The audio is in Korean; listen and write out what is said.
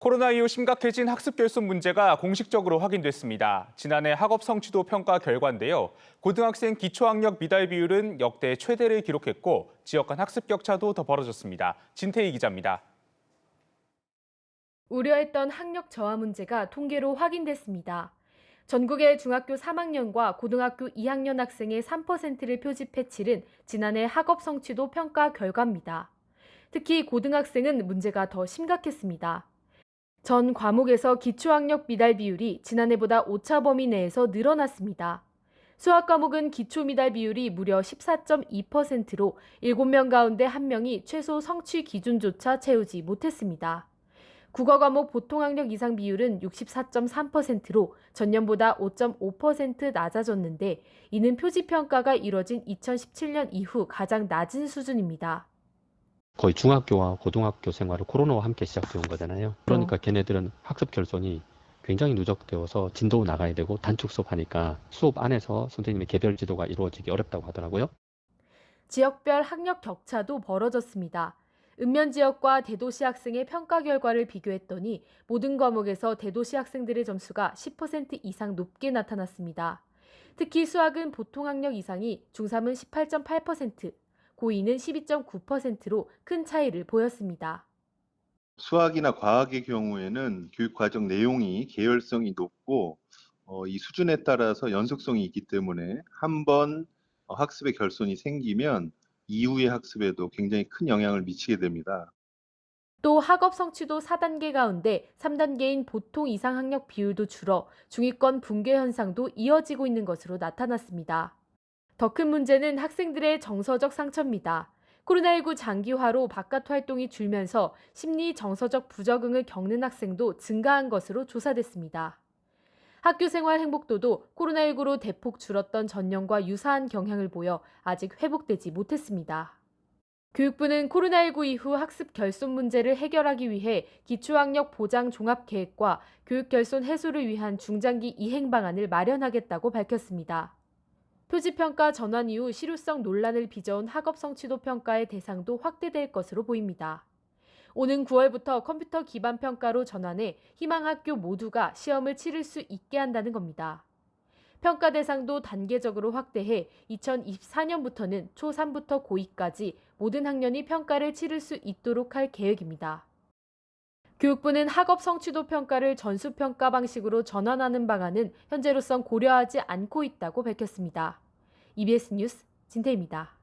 코로나 이후 심각해진 학습 결손 문제가 공식적으로 확인됐습니다. 지난해 학업 성취도 평가 결과인데요. 고등학생 기초학력 미달 비율은 역대 최대를 기록했고 지역 간 학습 격차도 더 벌어졌습니다. 진태희 기자입니다. 우려했던 학력 저하 문제가 통계로 확인됐습니다. 전국의 중학교 3학년과 고등학교 2학년 학생의 3%를 표집해 치른 지난해 학업 성취도 평가 결과입니다. 특히 고등학생은 문제가 더 심각했습니다. 전 과목에서 기초학력 미달 비율이 지난해보다 오차 범위 내에서 늘어났습니다. 수학 과목은 기초 미달 비율이 무려 14.2%로 7명 가운데 1명이 최소 성취 기준조차 채우지 못했습니다. 국어 과목 보통학력 이상 비율은 64.3%로 전년보다 5.5% 낮아졌는데 이는 표지평가가 이뤄진 2017년 이후 가장 낮은 수준입니다. 거의 중학교와 고등학교 생활을 코로나와 함께 시작되어 온 거잖아요. 그러니까 걔네들은 학습 결손이 굉장히 누적되어서 진도 나가야 되고 단축 수업하니까 수업 안에서 선생님의 개별 지도가 이루어지기 어렵다고 하더라고요. 지역별 학력 격차도 벌어졌습니다. 읍면 지역과 대도시 학생의 평가 결과를 비교했더니 모든 과목에서 대도시 학생들의 점수가 10% 이상 높게 나타났습니다. 특히 수학은 보통학력 이상이 중3은 18.8%, 고2는 12.9%로 큰 차이를 보였습니다. 수학이나 과학의 경우에는 교육 과정 내용이 계열성이 높고 이 수준에 따라서 연속성이 있기 때문에 한번 학습의 결손이 생기면 이후의 학습에도 굉장히 큰 영향을 미치게 됩니다. 또 학업 성취도 4단계 가운데 3단계인 보통 이상 학력 비율도 줄어 중위권 붕괴 현상도 이어지고 있는 것으로 나타났습니다. 더 큰 문제는 학생들의 정서적 상처입니다. 코로나19 장기화로 바깥 활동이 줄면서 심리 정서적 부적응을 겪는 학생도 증가한 것으로 조사됐습니다. 학교 생활 행복도도 코로나19로 대폭 줄었던 전년과 유사한 경향을 보여 아직 회복되지 못했습니다. 교육부는 코로나19 이후 학습 결손 문제를 해결하기 위해 기초학력 보장 종합계획과 교육 결손 해소를 위한 중장기 이행 방안을 마련하겠다고 밝혔습니다. 표지평가 전환 이후 실효성 논란을 빚어온 학업 성취도 평가의 대상도 확대될 것으로 보입니다. 오는 9월부터 컴퓨터 기반 평가로 전환해 희망학교 모두가 시험을 치를 수 있게 한다는 겁니다. 평가 대상도 단계적으로 확대해 2024년부터는 초3부터 고2까지 모든 학년이 평가를 치를 수 있도록 할 계획입니다. 교육부는 학업 성취도 평가를 전수평가 방식으로 전환하는 방안은 현재로선 고려하지 않고 있다고 밝혔습니다. EBS 뉴스 진태입니다.